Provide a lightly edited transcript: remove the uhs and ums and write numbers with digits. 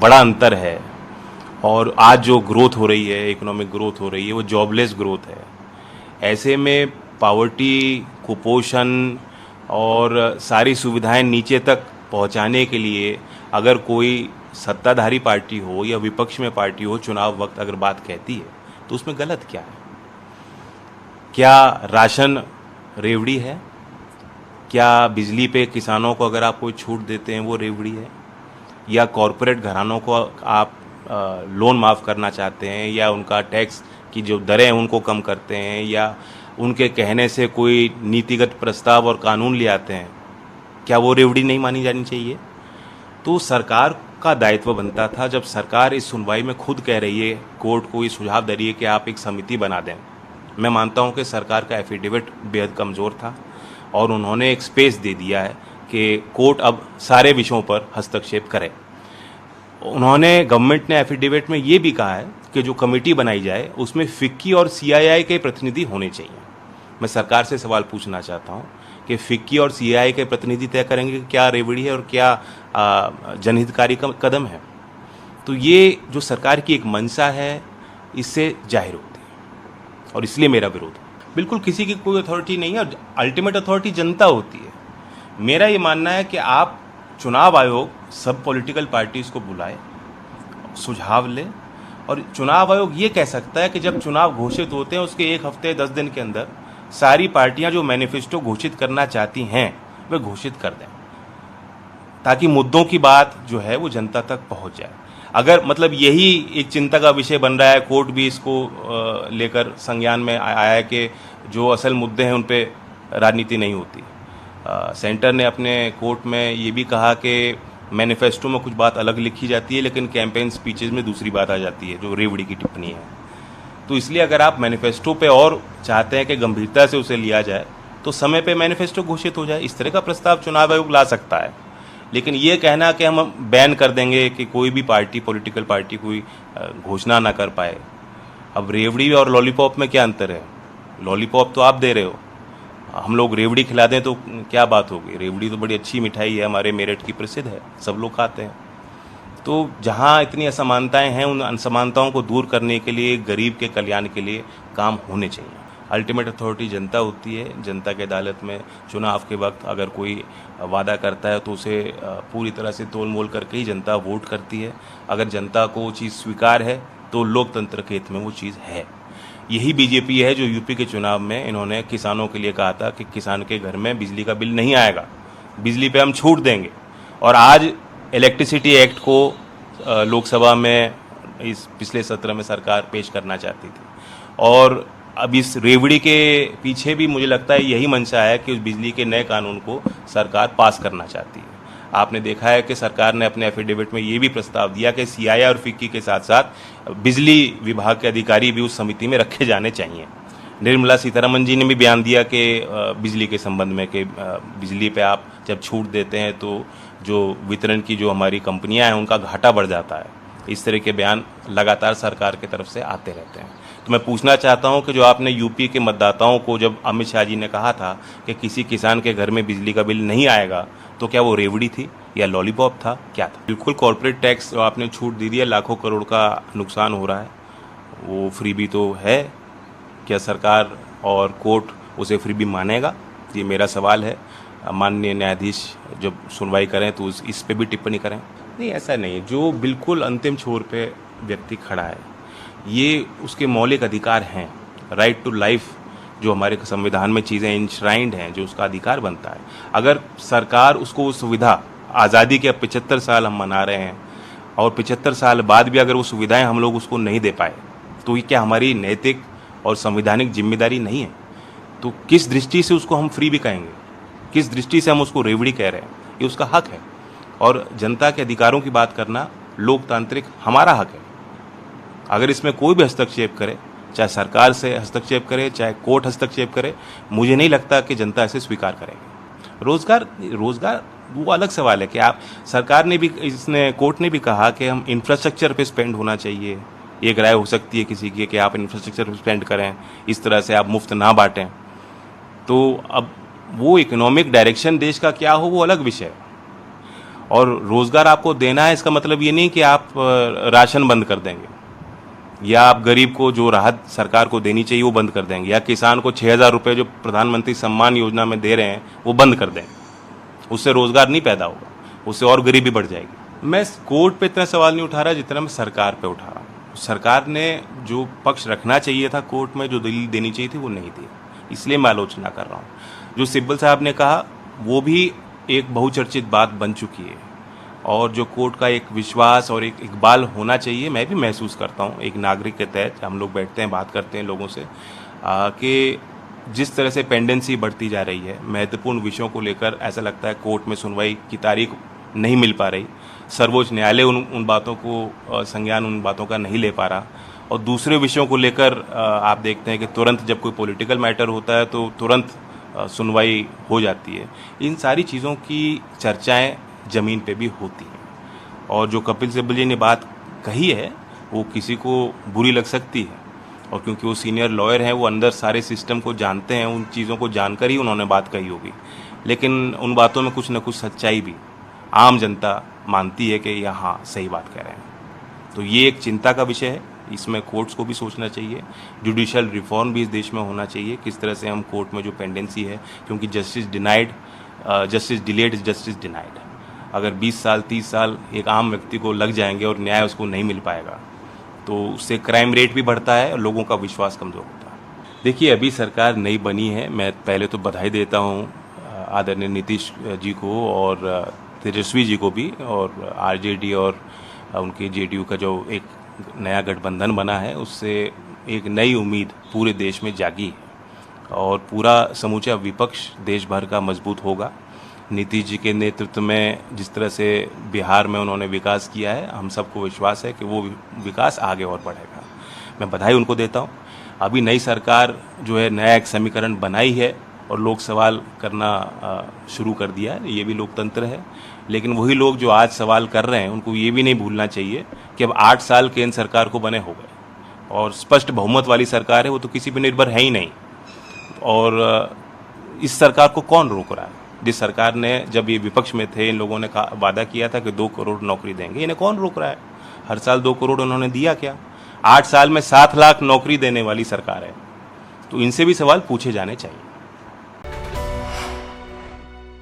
बड़ा अंतर है। और आज जो ग्रोथ हो रही है, इकोनॉमिक ग्रोथ हो रही है, वो जॉबलेस ग्रोथ है। ऐसे में पावर्टी, कुपोषण और सारी सुविधाएं नीचे तक पहुंचाने के लिए अगर कोई सत्ताधारी पार्टी हो या विपक्ष में पार्टी हो, चुनाव वक्त अगर बात कहती है तो उसमें गलत क्या है? क्या राशन रेवड़ी है? क्या बिजली पे किसानों को अगर आप कोई छूट देते हैं वो रेवड़ी है? या कॉरपोरेट घरानों को आप लोन माफ़ करना चाहते हैं, या उनका टैक्स की जो दरें हैं उनको कम करते हैं, या उनके कहने से कोई नीतिगत प्रस्ताव और कानून ले आते हैं, क्या वो रेवड़ी नहीं मानी जानी चाहिए? तो सरकार का दायित्व बनता था, जब सरकार इस सुनवाई में खुद कह रही है, कोर्ट को ये सुझाव दे रही है कि आप एक समिति बना दें। मैं मानता हूं कि सरकार का एफिडेविट बेहद कमज़ोर था और उन्होंने एक स्पेस दे दिया है कि कोर्ट अब सारे विषयों पर हस्तक्षेप करे। उन्होंने, गवर्नमेंट ने एफिडेविट में ये भी कहा है कि जो कमेटी बनाई जाए उसमें फिक्की और सीआईआई के प्रतिनिधि होने चाहिए। मैं सरकार से सवाल पूछना चाहता हूँ कि फिक्की और सीआईआई के प्रतिनिधि तय करेंगे कि क्या रेवड़ी है और क्या जनहितकारी कदम है। तो ये जो सरकार की एक मंशा है, इससे जाहिर होती है और इसलिए मेरा विरोध है। बिल्कुल किसी की कोई अथॉरिटी नहीं है, अल्टीमेट अथॉरिटी जनता होती है। मेरा ये मानना है कि आप चुनाव आयोग सब पॉलिटिकल पार्टीज को बुलाए, सुझाव ले, और चुनाव आयोग ये कह सकता है कि जब चुनाव घोषित होते हैं उसके 1 हफ्ते 10 दिन के अंदर सारी पार्टियां जो मैनिफेस्टो घोषित करना चाहती हैं वे घोषित कर दें, ताकि मुद्दों की बात जो है वो जनता तक पहुंच जाए। अगर मतलब यही एक चिंता का विषय बन रहा है, कोर्ट भी इसको लेकर संज्ञान में आया है कि जो असल मुद्दे हैं उन पे राजनीति नहीं होती। सेंटर ने अपने कोर्ट में ये भी कहा कि मैनिफेस्टो में कुछ बात अलग लिखी जाती है लेकिन कैंपेन स्पीचेज में दूसरी बात आ जाती है, जो रेवड़ी की टिप्पणी है। तो इसलिए अगर आप मैनिफेस्टो पे और चाहते हैं कि गंभीरता से उसे लिया जाए तो समय पे मैनिफेस्टो घोषित हो जाए। इस तरह का प्रस्ताव चुनाव आयोग ला सकता है। लेकिन ये कहना कि हम बैन कर देंगे कि कोई भी पार्टी, पॉलिटिकल पार्टी कोई घोषणा ना कर पाए। अब रेवड़ी और लॉलीपॉप में क्या अंतर है? लॉलीपॉप तो आप दे रहे हो, हम लोग रेवड़ी खिला दें तो क्या बात होगी? रेवड़ी तो बड़ी अच्छी मिठाई है, हमारे मेरठ की प्रसिद्ध है, सब लोग खाते हैं। तो जहाँ इतनी असमानताएं हैं, उन असमानताओं को दूर करने के लिए, गरीब के कल्याण के लिए काम होने चाहिए। अल्टीमेट अथॉरिटी जनता होती है। जनता की अदालत में चुनाव के वक्त अगर कोई वादा करता है तो उसे पूरी तरह से तोल मोल करके ही जनता वोट करती है। अगर जनता को वो चीज़ स्वीकार है तो लोकतंत्र के हित में वो चीज़ है। यही बीजेपी है जो यूपी के चुनाव में इन्होंने किसानों के लिए कहा था कि किसान के घर में बिजली का बिल नहीं आएगा, बिजली पे हम छूट देंगे। और आज इलेक्ट्रिसिटी एक्ट को लोकसभा में इस पिछले सत्र में सरकार पेश करना चाहती थी। और अब इस रेवड़ी के पीछे भी मुझे लगता है यही मंशा है कि उस बिजली के नए कानून को सरकार पास करना चाहती है। आपने देखा है कि सरकार ने अपने एफिडेविट में ये भी प्रस्ताव दिया कि सीआईआई और फिक्की के साथ साथ बिजली विभाग के अधिकारी भी उस समिति में रखे जाने चाहिए। निर्मला सीतारमण जी ने भी बयान दिया कि बिजली के संबंध में कि बिजली पे आप जब छूट देते हैं तो जो वितरण की जो हमारी कंपनियां हैं उनका घाटा बढ़ जाता है। इस तरह के बयान लगातार सरकार की तरफ से आते रहते हैं। तो मैं पूछना चाहता हूं कि जो आपने यूपी के मतदाताओं को, जब अमित शाह जी ने कहा था कि किसी किसान के घर में बिजली का बिल नहीं आएगा, तो क्या वो रेवड़ी थी या लॉलीपॉप था, क्या था? बिल्कुल कॉर्पोरेट टैक्स जो आपने छूट दी है, लाखों करोड़ का नुकसान हो रहा है, वो फ्रीबी तो है। क्या सरकार और कोर्ट उसे फ्रीबी मानेगा? ये मेरा सवाल है। माननीय न्यायाधीश जब सुनवाई करें तो इस पे भी टिप्पणी करें। नहीं, ऐसा नहीं है। जो बिल्कुल अंतिम छोर पे व्यक्ति खड़ा है, ये उसके मौलिक अधिकार हैं। राइट टू लाइफ जो हमारे संविधान में चीज़ें इंश्राइंड हैं, जो उसका अधिकार बनता है, अगर सरकार उसको सुविधा, आज़ादी के 75 साल हम मना रहे हैं और 75 साल बाद भी अगर वो सुविधाएं हम लोग उसको नहीं दे पाए, तो ये क्या हमारी नैतिक और संवैधानिक जिम्मेदारी नहीं है? तो किस दृष्टि से उसको हम फ्री भी कहेंगे? किस दृष्टि से हम उसको रेवड़ी कह रहे हैं? ये उसका हक है। और जनता के अधिकारों की बात करना लोकतांत्रिक हमारा हक है। अगर इसमें कोई भी हस्तक्षेप करे, चाहे सरकार से हस्तक्षेप करे, चाहे कोर्ट हस्तक्षेप करे, मुझे नहीं लगता कि जनता इसे स्वीकार करेगी। रोजगार वो अलग सवाल है कि आप, सरकार ने भी, इसने, कोर्ट ने भी कहा कि हम इंफ्रास्ट्रक्चर पे स्पेंड होना चाहिए। एक राय हो सकती है किसी की कि आप इंफ्रास्ट्रक्चर पे स्पेंड करें, इस तरह से आप मुफ्त ना बांटें। तो अब वो इकोनॉमिक डायरेक्शन देश का क्या हो, वो अलग विषय है। और रोजगार आपको देना है, इसका मतलब ये नहीं कि आप राशन बंद कर देंगे, या आप गरीब को जो राहत सरकार को देनी चाहिए वो बंद कर देंगे, या किसान को 6,000 रुपये जो प्रधानमंत्री सम्मान योजना में दे रहे हैं वो बंद कर देंगे। उससे रोजगार नहीं पैदा होगा, उससे और गरीबी बढ़ जाएगी। मैं कोर्ट पे इतना सवाल नहीं उठा रहा जितना मैं सरकार पे उठा रहा हूँ। सरकार ने जो पक्ष रखना चाहिए था कोर्ट में, जो दलील देनी चाहिए थी, वो नहीं दी, इसलिए मैं आलोचना कर रहा हूँ। जो सिब्बल साहब ने कहा वो भी एक बहुचर्चित बात बन चुकी है, और जो कोर्ट का एक विश्वास और एक इकबाल होना चाहिए, मैं भी महसूस करता हूँ एक नागरिक के तहत। हम लोग बैठते हैं, बात करते हैं लोगों से कि जिस तरह से पेंडेंसी बढ़ती जा रही है, महत्वपूर्ण विषयों को लेकर ऐसा लगता है कोर्ट में सुनवाई की तारीख नहीं मिल पा रही, सर्वोच्च न्यायालय उन बातों को संज्ञान उन बातों का नहीं ले पा रहा, और दूसरे विषयों को लेकर आप देखते हैं कि तुरंत जब कोई पॉलिटिकल मैटर होता है तो तुरंत सुनवाई हो जाती है। इन सारी चीज़ों की चर्चाएं ज़मीन पे भी होती हैं, और जो कपिल सिब्बल जी ने बात कही है वो किसी को बुरी लग सकती है, और क्योंकि वो सीनियर लॉयर हैं, वो अंदर सारे सिस्टम को जानते हैं, उन चीज़ों को जानकर ही उन्होंने बात कही होगी, लेकिन उन बातों में कुछ न कुछ सच्चाई भी आम जनता मानती है कि यह हाँ सही बात कह रहे हैं। तो ये एक चिंता का विषय है, इसमें कोर्ट्स को भी सोचना चाहिए, जुडिशल रिफॉर्म भी इस देश में होना चाहिए, किस तरह से हम कोर्ट में जो पेंडेंसी है, क्योंकि justice delayed is justice denied. अगर 20 साल 30 साल एक आम व्यक्ति को लग जाएंगे और न्याय उसको नहीं मिल पाएगा तो उससे क्राइम रेट भी बढ़ता है और लोगों का विश्वास कमज़ोर होता है। देखिए, अभी सरकार नई बनी है, मैं पहले तो बधाई देता हूँ आदरणीय नीतीश जी को और तेजस्वी जी को भी, और आरजेडी और उनके जेडीयू का जो एक नया गठबंधन बना है, उससे एक नई उम्मीद पूरे देश में जागी है, और पूरा समूचा विपक्ष देश भर का मजबूत होगा। नीतीश जी के नेतृत्व में जिस तरह से बिहार में उन्होंने विकास किया है, हम सबको विश्वास है कि वो विकास आगे और बढ़ेगा। मैं बधाई उनको देता हूँ। अभी नई सरकार जो है नया एक समीकरण बनाई है और लोग सवाल करना शुरू कर दिया है, ये भी लोकतंत्र है। लेकिन वही लोग जो आज सवाल कर रहे हैं उनको ये भी नहीं भूलना चाहिए कि अब 8 साल केंद्र सरकार को बने हो गए और स्पष्ट बहुमत वाली सरकार है, वो तो किसी पर निर्भर है ही नहीं। और इस सरकार को कौन रोक रहा है? जिस सरकार ने, जब ये विपक्ष में थे, इन लोगों ने वादा किया था कि 2 करोड़ नौकरी देंगे, इन्हें कौन रोक रहा है? हर साल 2 करोड़ उन्होंने दिया क्या? 8 साल में 7 लाख नौकरी देने वाली सरकार है, तो इनसे भी सवाल पूछे जाने चाहिए।